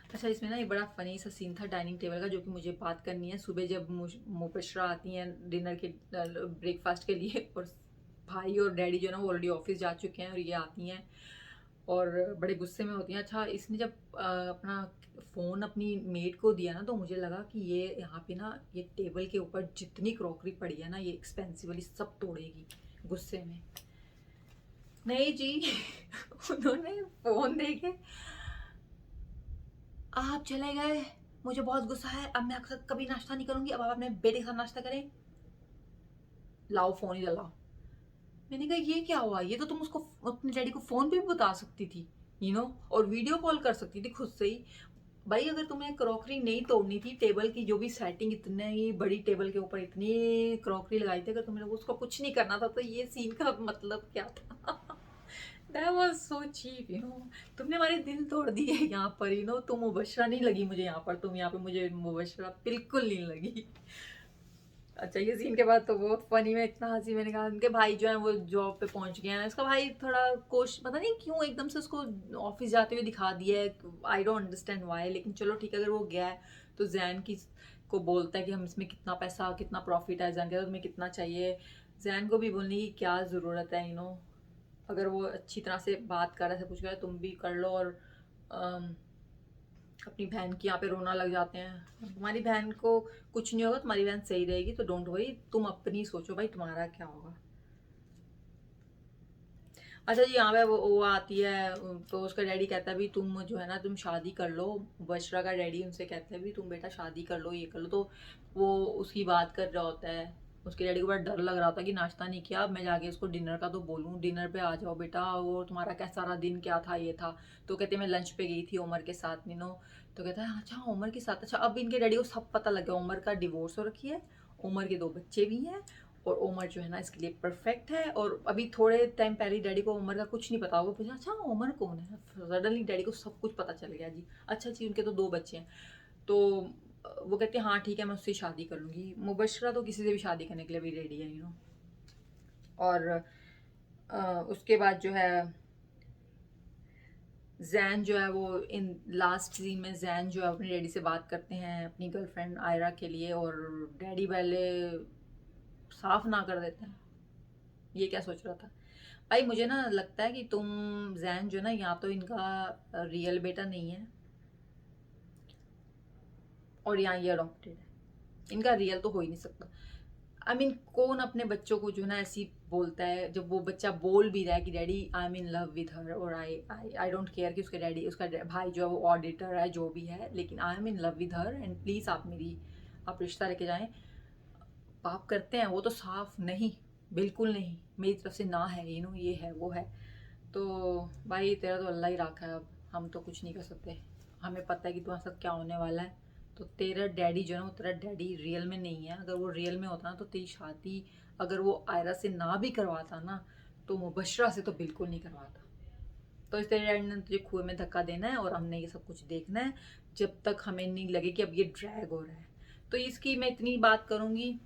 अच्छा, इसमें ना एक बड़ा फनी सा सीन था डाइनिंग टेबल का, जो कि मुझे बात करनी है। सुबह जब मुबशरा आती हैं डिनर के ब्रेकफास्ट के लिए, और भाई और डैडी जो है ना वो ऑलरेडी ऑफिस जा चुके हैं, और ये आती हैं और बड़े गुस्से में होती हैं। अच्छा, इसने जब अपना फ़ोन अपनी मेड को दिया ना, तो मुझे लगा कि ये यहाँ पे ना ये टेबल के ऊपर जितनी क्रॉकरी पड़ी है ना, ये एक्सपेंसिव वाली सब तोड़ेगी गुस्से में। नहीं जी उन्होंने फ़ोन देके आप चले गए, मुझे बहुत गुस्सा है, अब मैं आपके साथ कभी नाश्ता नहीं करूंगी, अब आप अपने बेटे के साथ नाश्ता करें, लाओ फ़ोन ही लाओ। मैंने कहा ये क्या हुआ? ये तो तुम उसको अपने डैडी को फ़ोन पे भी बता सकती थी, यू नो, और वीडियो कॉल कर सकती थी खुद से ही। भाई अगर तुम्हें क्रॉकरी नहीं तोड़नी थी, टेबल की जो भी सेटिंग, इतने ही बड़ी टेबल के ऊपर इतनी क्रॉकरी लगाई थी, अगर तुम्हें उसको कुछ नहीं करना था तो ये सीन का मतलब क्या था? That was so cheap, you know. तुमने हमारे दिल तोड़ दिए यहाँ पर, यू नो। तुम मुबशरा नहीं लगी मुझे यहाँ पर, तुम यहाँ पे मुझे मुबशरा बिल्कुल नहीं लगी। अच्छा, ये सीन के बाद तो बहुत फनी में इतना हंसी, मैंने कहा उनके भाई जो है वो जॉब पे पहुंच गए हैं। इसका भाई थोड़ा पता नहीं क्यों एकदम से उसको ऑफिस जाते हुए दिखा दिया है, आई डोंट अंडरस्टैंड वाई, लेकिन चलो ठीक है, अगर वो गया है तो जैन की को बोलता है कि हम इसमें कितना पैसा कितना प्रॉफिट है। जैन कहता है तुम्हें कितना चाहिए। जैन को भी बोलने की क्या ज़रूरत है, यू नो। अगर वो अच्छी तरह से बात कर रहा है, सब कुछ कर रहा है, तुम भी कर लो। और अपनी बहन की यहाँ पे रोना लग जाते हैं। तुम्हारी बहन को कुछ नहीं होगा, तुम्हारी बहन सही रहेगी, तो डोंट वरी, तुम अपनी सोचो भाई तुम्हारा क्या होगा। अच्छा जी, यहाँ पे वो आती है, तो उसका डैडी कहता है भी तुम जो है ना तुम शादी कर लो। बशरा का डैडी उनसे कहता है भी तुम बेटा शादी कर लो, ये कर लो। तो वो उसकी बात कर रहा होता है, उसके डैडी को बड़ा डर लग रहा होता है कि नाश्ता नहीं किया, अब मैं जाके उसको डिनर का तो बोलूँ, डिनर पे आ जाओ बेटा, वो तुम्हारा क्या सारा दिन क्या था, ये था। तो कहते मैं लंच पे गई थी उमर के साथ, नीनो। तो कहता है अच्छा उमर के साथ। अच्छा, अब इनके डैडी को सब पता लग गया, उमर का डिवोर्स हो रखी है, उमर के 2 बच्चे भी हैं, और उमर जो है ना इसके लिए परफेक्ट है। और अभी थोड़े टाइम पहले डैडी को उमर का कुछ नहीं पता होगा, पूछा अच्छा उमर कौन है, सडनली डैडी को सब कुछ पता चल गया जी। अच्छा जी, उनके तो 2 बच्चे हैं। तो वो कहते हैं हाँ ठीक है मैं उससे शादी कर लूँगी। मुबशरा तो किसी से भी शादी करने के लिए भी रेडी है, यू नो। और उसके बाद जो है जैन जो है वो इन लास्ट सीन में जैन जो है अपने डैडी से बात करते हैं अपनी गर्लफ्रेंड आयरा के लिए, और डैडी पहले साफ ना कर देते हैं। ये क्या सोच रहा था भाई? मुझे ना लगता है कि तुम जैन जो है ना, या तो इनका रियल बेटा नहीं है और यहाँ ये अडॉप्टेड है। इनका रियल तो हो ही नहीं सकता। आई मीन कौन अपने बच्चों को जो ना ऐसी बोलता है, जब वो बच्चा बोल भी रहा है कि daddy I am in love with her, और आई डोंट केयर कि उसके डैडी उसका भाई जो है वो ऑडिटर है जो भी है, लेकिन I am in love with her and please आप रिश्ता लेके जाएं। पाप करते हैं वो तो साफ नहीं, बिल्कुल नहीं, मेरी तरफ से ना है, ये है वो है। तो भाई तेरा तो अल्लाह ही राखा है, अब हम तो कुछ नहीं कर सकते। हमें पता है कि तुम्हारे साथ क्या होने वाला है। तो तेरा डैडी जो है ना, वो तेरा डैडी रियल में नहीं है। अगर वो रियल में होता ना तो तेरी शादी अगर वो आयरा से ना भी करवाता ना, तो मुबशरा से तो बिल्कुल नहीं करवाता। तो इस तेरे डैडी ने तुझे कुएं में धक्का देना है और हमने ये सब कुछ देखना है जब तक हमें नहीं लगे कि अब ये ड्रैग हो रहा है। तो इसकी मैं इतनी बात करूँगी।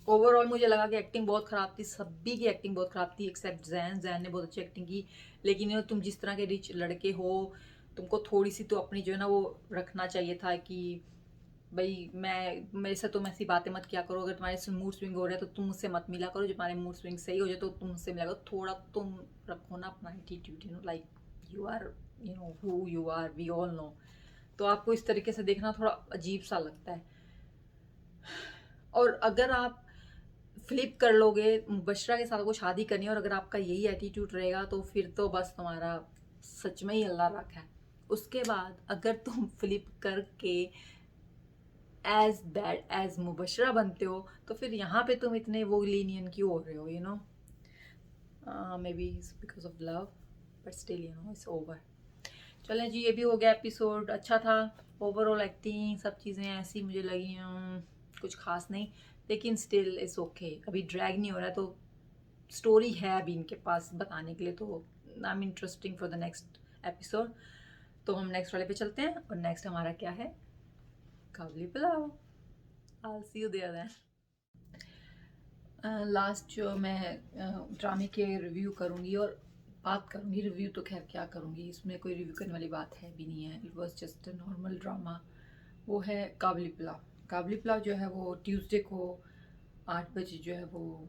ओवरऑल मुझे लगा कि एक्टिंग बहुत ख़राब थी, सभी की एक्टिंग बहुत ख़राब थी एक्सेप्ट जैन ने बहुत अच्छी एक्टिंग की। लेकिन तुम जिस तरह के रिच लड़के हो, तुमको थोड़ी सी तो अपनी जो है ना वो रखना चाहिए था कि भाई मेरे से तुम ऐसी बातें मत किया करो। अगर तुम्हारे मूड स्विंग हो रहा है तो तुम मुझसे मत मिला करो। जब तुम्हारे मूड स्विंग सही हो जाए तो तुम मुझसे मिला करो। थोड़ा तुम रखो ना अपना attitude, like you are who you are, we all know. तो आपको इस तरीके से देखना थोड़ा अजीब सा लगता है। और अगर आप फ्लिप कर लोगे, मुबशरा के साथ को शादी करनी है और अगर आपका यही एटीट्यूड रहेगा तो फिर तो बस तुम्हारा सच में ही अल्लाह रखा है। उसके बाद अगर तुम फ्लिप करके एज बैड एज मुबशरा बनते हो तो फिर यहाँ पे तुम इतने वो लीनियन क्यों हो रहे हो? May be because of love, but still it's over. चलें जी, ये भी हो गया एपिसोड। अच्छा था। ओवरऑल एक्टिंग सब चीज़ें ऐसी मुझे लगी कुछ खास नहीं, लेकिन स्टिल इट्स ओके। अभी ड्रैग नहीं हो रहा है तो स्टोरी है अभी इनके पास बताने के लिए। तो I am interesting for the next episode. तो हम नेक्स्ट वाले पे चलते हैं और नेक्स्ट हमारा क्या है? Kabuli pulao. I will see you there then. Last जो मैं ड्रामे के रिव्यू करूँगी और बात करूँगी, रिव्यू तो खैर क्या करूँगी, इसमें कोई रिव्यू करने वाली बात है भी नहीं है। It was just a normal drama. वो है काबुली पुलाव। काबुली पुलाव जो है वो ट्यूसडे को 8 बजे जो है वो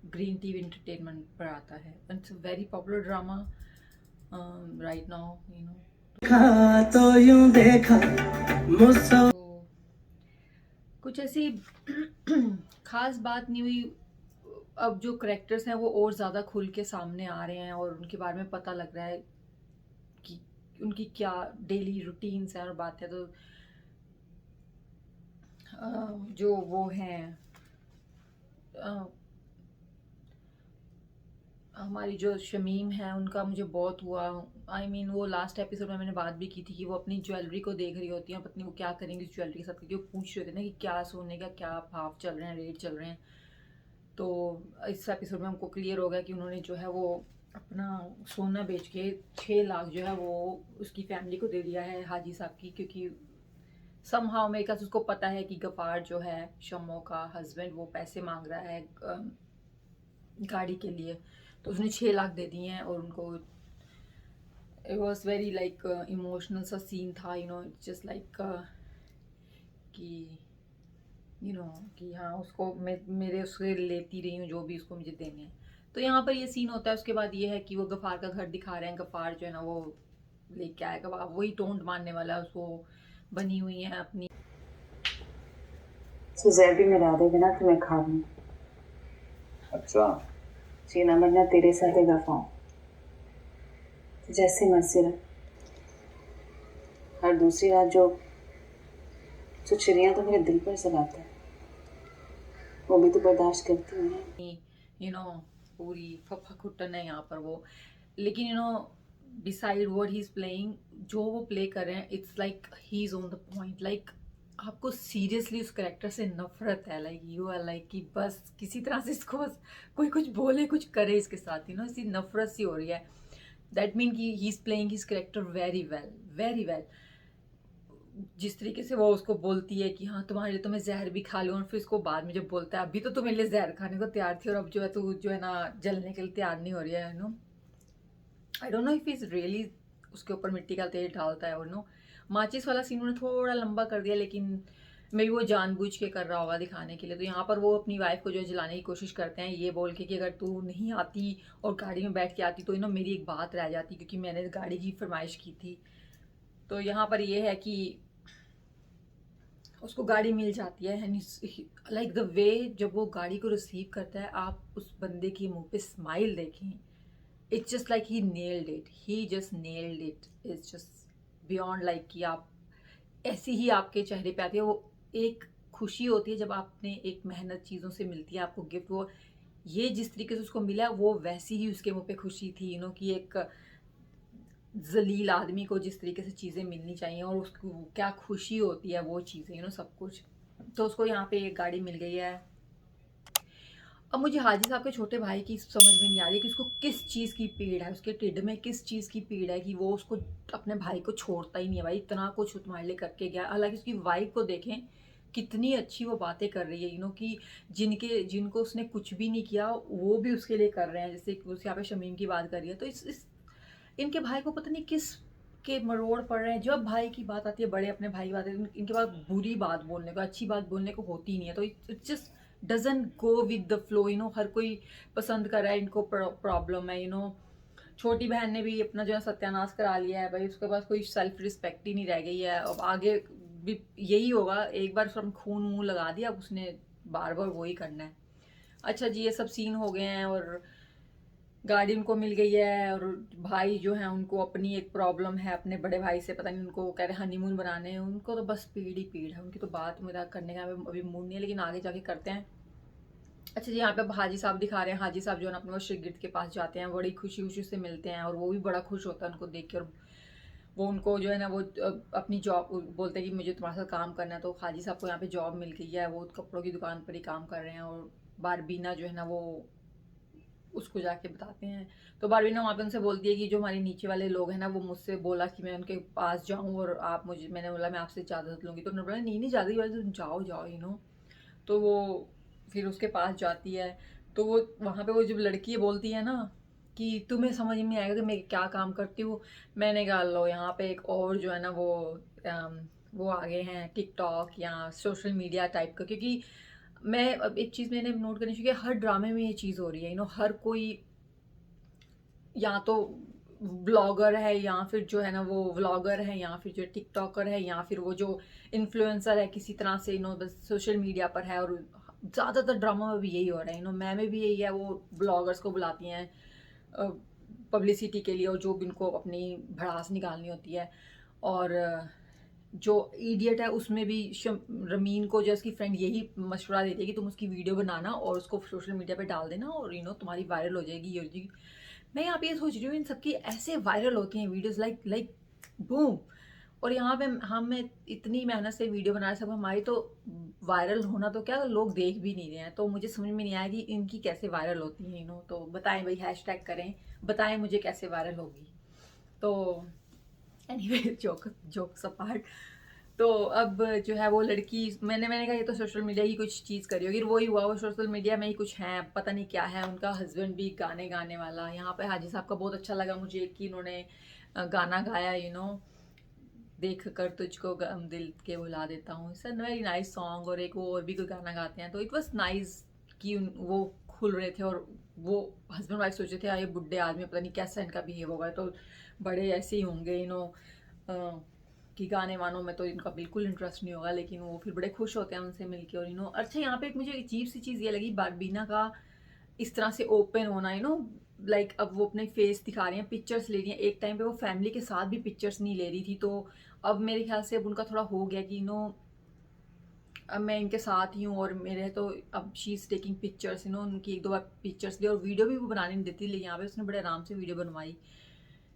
ग्रीन टीवी एंटरटेनमेंट पर आता है। It's a very popular drama right now, तो यूं देखा मुझसे कुछ ऐसी खास बात नहीं हुई। अब जो करेक्टर्स हैं वो और ज़्यादा खुल के सामने आ रहे हैं और उनके बारे में पता लग रहा है कि उनकी क्या डेली रूटीन्स हैं और बातें। तो जो वो हैं हमारी जो शमीम है उनका मुझे बहुत हुआ। आई मीन वो लास्ट एपिसोड में मैंने बात भी की थी कि वो अपनी ज्वेलरी को देख रही होती हैं, पत्नी वो क्या करेंगी उस ज्वेलरी के साथ, क्योंकि वो पूछ रहे थे ना कि क्या सोने का क्या भाव चल रहे हैं, रेट चल रहे हैं। तो इस एपिसोड में हमको क्लियर हो गया कि उन्होंने जो है वो अपना सोना बेच के 6 लाख जो है वो उसकी फैमिली को दे दिया है, हाजी साहब की, क्योंकि समहाउ मेरे ख्याल से उसको पता है कि गफ़ार जो है शम्मो का हस्बैंड वो पैसे मांग रहा है गाड़ी के लिए। तो उसने 6 लाख दे दिए हैं और उनको it was very like emotional सा सीन था। इट्स जस्ट लाइक कि कि हाँ उसको मेरे उससे लेती रही हूँ जो भी उसको मुझे देने हैं। तो यहाँ पर ये सीन होता है। उसके बाद ये है कि वो गफ़ार का घर दिखा रहे हैं। गफ़ार जो है ना वो लेके आएगा, वही टोंट मारने वाला है, उसको बनी हुई है अपनी। जहर भी मिला दे बिना तुम्हें खा लूँ। अच्छा, जीना मरना तेरे साथ ही गफाऊं, जैसे मर्जी रह। हर दूसरी रात जो चिड़िया तो मेरे दिल पर जलाता है, वो भी तो बर्दाश्त करती हूँ। पूरी फफा कुटन है यहाँ पर वो। लेकिन decide what he is playing, जो वो प्ले कर रहे हैं it's like he is on the point. Like आपको सीरियसली उस करेक्टर से नफरत है। लाइक यू आर लाइक कि बस किसी तरह से इसको बस कोई कुछ बोले कुछ करे इसके साथ, इसकी नफरत सी हो रही है। दैट मीन कि he is playing his character very well, very well. जिस तरीके से वो उसको बोलती है कि हाँ तुम्हारे लिए तो मैं जहर भी खा लूँ, और फिर उसको बाद में जब बोलता है अभी तो तू मेरे लिए जहर खाने को तैयार थी और अब जो है तू जो है ना जलने के लिए तैयार नहीं हो रही है, no. I don't know if is really उसके ऊपर मिट्टी का तेल डालता है और नो। माचिस वाला सीन उन्होंने थोड़ा लंबा कर दिया, लेकिन मे बी वो जानबूझ के कर रहा होगा दिखाने के लिए। तो यहाँ पर वो अपनी वाइफ को जो है जलाने की कोशिश करते हैं, ये बोल के कि अगर तू नहीं आती और गाड़ी में बैठ के आती तो मेरी एक बात रह जाती, क्योंकि मैंने गाड़ी की फरमाइश की थी। तो यहाँ पर ये है कि उसको गाड़ी मिल जाती है, लाइक द वे जब वो गाड़ी को रिसीव करता है, आप उस बंदे के मुंह पे स्माइल देखें, it's just like he nailed it, he just nailed it, it's just beyond like कि आप ऐसी ही आपके चेहरे पे आती है वो एक खुशी होती है जब आपने एक मेहनत चीज़ों से मिलती है आपको गिफ्ट। वो ये जिस तरीके से उसको मिला वो वैसी ही उसके मुंह पे खुशी थी, कि एक जलील आदमी को जिस तरीके से चीज़ें मिलनी चाहिए और उसको क्या खुशी होती है वो चीज़ें, सब कुछ। तो उसको यहाँ पे एक गाड़ी मिल गई है। अब मुझे हाजी साहब के छोटे भाई की समझ में नहीं आ रही कि उसको किस चीज़ की पीड़ है, उसके टिड में किस चीज़ की पीड़ है कि वो उसको अपने भाई को छोड़ता ही नहीं है। भाई इतना कुछ तुम्हारे लिए करके गया, हालांकि उसकी वाइफ को देखें कितनी अच्छी वो बातें कर रही है, कि जिनको उसने कुछ भी नहीं किया वो भी उसके लिए कर रहे हैं, जैसे उस यहाँ पे शमीम की बात कर रही है। तो इनके भाई को पता नहीं किस के मरोड़ पड़ रहे हैं, जब भाई की बात आती है, बड़े अपने भाई की बात आती है, इनके पास बुरी बात बोलने को, अच्छी बात बोलने को होती नहीं है। तो it's just doesn't go with the flow, हर कोई पसंद कर रहा है, इनको प्रॉब्लम है। छोटी बहन ने भी अपना जो है सत्यानाश करा लिया है, भाई उसके पास कोई सेल्फ रिस्पेक्ट ही नहीं रह गई है। अब आगे भी यही होगा, एक बार सब खून मुंह लगा दिया, अब उसने बार बार वही करना है। अच्छा जी, ये सब सीन हो गए हैं और गाड़ी उनको मिल गई है, और भाई जो है उनको अपनी एक प्रॉब्लम है अपने बड़े भाई से, पता नहीं उनको कह रहे हनीमून बनाने हैं, उनको तो बस पीड़ ही पीड़ है, उनकी तो बात मेरा करने का अभी मूड नहीं है, लेकिन आगे जाके करते हैं। अच्छा जी, यहाँ पे हाजी साहब दिखा रहे हैं, हाजी साहब जो है अपने वो शिगिर्द के पास जाते हैं, बड़ी खुशी खुशी से मिलते हैं और वो भी बड़ा खुश होता है उनको देख के, और वो उनको जो है ना वो अपनी जॉब बोलते हैं कि मुझे तुम्हारे साथ काम करना है। तो हाजी साहब को यहाँ पे जॉब मिल गई है, वो कपड़ों की दुकान पर ही काम कर रहे हैं, और बारबीना जो है ना वो उसको जाके बताते हैं। तो बारबीना वहाँ पे उनसे बोलती है कि जो हमारे नीचे वाले लोग हैं ना, वो मुझसे बोला कि मैं उनके पास जाऊँ और मैंने बोला मैं आपसे इजाज़त लूँगी। तो उन्होंने बोला नहीं इजाज़त वाले तुम जाओ जाओ। तो वो फिर उसके पास जाती है, तो वो वहाँ पे वो जब लड़की बोलती है ना कि तुम्हें समझ में नहीं आएगा कि मैं क्या काम करती हूँ, मैंने कहा लो यहाँ पे एक और जो है ना वो आगे हैं टिकटॉक या सोशल मीडिया टाइप का। क्योंकि मैं अब एक चीज़ मैंने नोट करनी चाहिए, हर ड्रामे में ये चीज़ हो रही है, हर कोई या तो ब्लॉगर है या फिर जो है ना वो व्लॉगर है या फिर जो टिकटॉकर है या फिर वो जो इन्फ्लुएंसर है किसी तरह से बस सोशल मीडिया पर है। और ज़्यादातर ड्रामा में भी यही हो रहा है, मैं में भी यही है, वो ब्लॉगर्स को बुलाती हैं पब्लिसिटी के लिए और जो भी उनको अपनी भड़ास निकालनी होती है। और जो इडियट है उसमें भी रमीन को जो उसकी फ्रेंड यही मशवरा देती है कि तुम उसकी वीडियो बनाना और उसको सोशल मीडिया पे डाल देना और तुम्हारी वायरल हो जाएगी, ये हो जाएगी। मैं यहाँ पे ये सोच रही हूँ इन सबकी ऐसे वायरल होती हैं वीडियोस लाइक बूम, और यहाँ पे हम इतनी मेहनत से वीडियो बना रहे सब हमारी, तो वायरल होना तो क्या लोग देख भी नहीं रहे हैं। तो मुझे समझ में नहीं आया कि इनकी कैसे वायरल होती हैं। तो बताएं भाई, हैशटैग करें, बताएं मुझे कैसे वायरल होगी। तो एनीवे जोक्स अपार्ट, तो अब जो है वो लड़की मैंने कहा ये तो सोशल मीडिया की कुछ चीज़ करी होगी, वही हुआ, वो सोशल मीडिया में ही कुछ है, पता नहीं क्या है। उनका हस्बैंड भी गाने गाने वाला। यहाँ पे हाजी साहब का बहुत अच्छा लगा मुझे कि उन्होंने गाना गाया, देख कर तुझको गम दिल के भुला देता हूँ, it's a very nice song. और एक वो और भी कोई गाना गाते हैं, तो इट वॉज नाइस कि वो खुल रहे थे और वो हस्बैंड वाइफ सोचे थे ये बुढ़े आदमी पता नहीं कैसा इनका बिहेव होगा, तो बड़े ऐसे ही होंगे कि गाने वानों में तो इनका बिल्कुल इंटरेस्ट नहीं होगा, लेकिन वो फिर बड़े खुश होते हैं उनसे मिलके। और अच्छा यहाँ पे एक मुझे अजीब सी चीज़ ये लगी, बारबीना का इस तरह से ओपन होना, लाइक अब वो अपने फेस दिखा रही हैं, पिक्चर्स ले रही हैं। एक टाइम पे वो फैमिली के साथ भी पिक्चर्स नहीं ले रही थी, तो अब मेरे ख्याल से अब उनका थोड़ा हो गया कि अब मैं इनके साथ ही हूँ और मेरे तो अब शी इज़ टेकिंग पिक्चर्स, उनकी एक दो बार पिक्चर्स ली और वीडियो भी वो बनाने नहीं देती, लेकिन यहाँ पे उसने बड़े आराम से वीडियो बनवाई,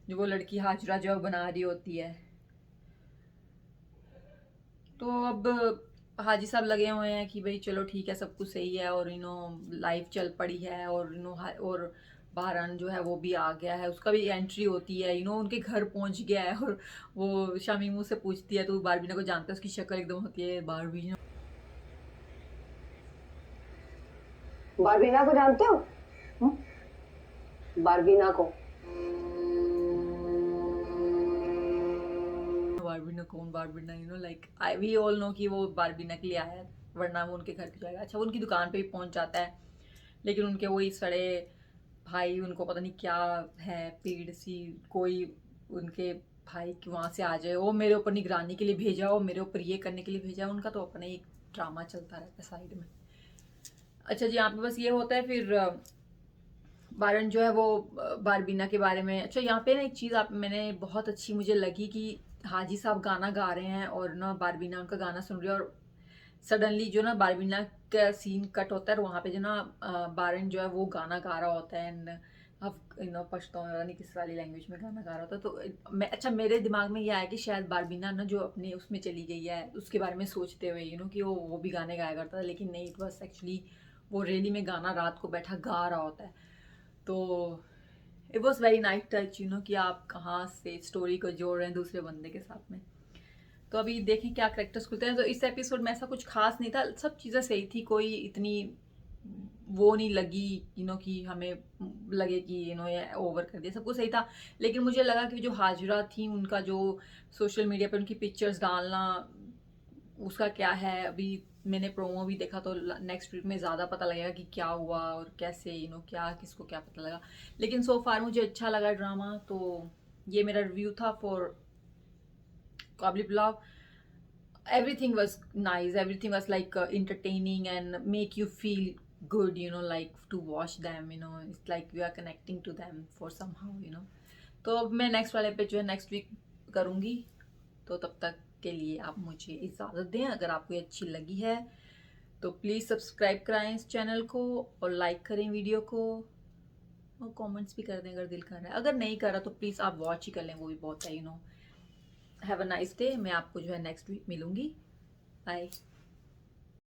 जो वो लड़की हाजरा जो बना रही होती है। तो अब हाजी साहब लगे हुए हैं कि भाई चलो ठीक है, सब कुछ सही है और लाइफ चल पड़ी है और और बारन जो है वो भी आ गया है, उसका भी एंट्री होती है, उनके घर पहुंच गया है। और वो शामीमू से पूछती है तो बारबीना को जानता है, उसकी शक्ल एकदम होती है बारबीना। बारबीना को जानते हो? बारबीना को? बारबीना कौन? बारबीना लाइक वी ऑल नो कि वो बारबीना के लिए आया है, वरना वो उनके घर पे जाएगा। अच्छा, वो उनकी दुकान पे भी पहुंच जाता है, लेकिन उनके वही सड़े भाई, उनको पता नहीं क्या है, पीड़ सी कोई उनके भाई की वहाँ से आ जाए, वो मेरे ऊपर निगरानी के लिए भेजा, वो मेरे ऊपर ये करने के लिए भेजा। उनका तो अपना ही ड्रामा चलता रहता है साइड में। अच्छा जी, यहाँ पे बस ये होता है। फिर बारन जो है वो बारबीना के बारे में, अच्छा यहाँ पे ना एक चीज़ मैंने बहुत अच्छी मुझे लगी कि हाजी साहब गाना गा रहे हैं और ना बारबीना उनका गाना सुन रही है, और सडनली जो ना बारबीना का सीन कट होता है, और वहाँ पे जो ना बारन जो है वो गाना गा रहा होता है, एंड अब पछता हूँ नहीं किस वाली लैंग्वेज में गाना गा रहा होता है। तो अच्छा मेरे दिमाग में ये आया कि शायद बारबीना ना जो अपने उसमें चली गई है उसके बारे में सोचते हुए कि वो भी गाने गाया करता था, लेकिन नहीं, इट वॉज एक्चुअली वो रैली में गाना रात को बैठा गा रहा होता है। तो it was very nice touch कि आप कहाँ से स्टोरी को जोड़ रहे हैं दूसरे बंदे के साथ में। तो अभी देखें क्या कैरेक्टर्स खुलते हैं। तो इस एपिसोड में ऐसा कुछ खास नहीं था, सब चीज़ें सही थी, कोई इतनी वो नहीं लगी कि हमें लगे कि ये ओवर कर दिया, सब कुछ सही था। लेकिन मुझे लगा कि जो हाजिरा थी उनका जो सोशल मीडिया पे उनकी पिक्चर्स डालना, उसका क्या है, अभी मैंने प्रोमो भी देखा तो नेक्स्ट वीक में ज़्यादा पता लगेगा कि क्या हुआ और कैसे क्या किसको क्या पता लगा। लेकिन सो फार मुझे अच्छा लगा ड्रामा। तो ये मेरा रिव्यू था for Kabuli blog. Everything was nice, everything was like entertaining and make you feel good, like to watch them, it's like you are connecting to them for somehow. तो अब मैं नेक्स्ट वाले पे जो है नेक्स्ट वीक करूँगी। तो तब तक के लिए आप मुझे इजाज़त दें। अगर आपको ये अच्छी लगी है तो प्लीज़ सब्सक्राइब कराएं इस चैनल को, और लाइक करें वीडियो को, और कमेंट्स भी कर दें अगर दिल कर रहा है। अगर नहीं करा तो प्लीज़ आप वॉच ही कर लें, वो भी बहुत है। Have a nice day. मैं आपको जो है नेक्स्ट वीक मिलूँगी। बाय।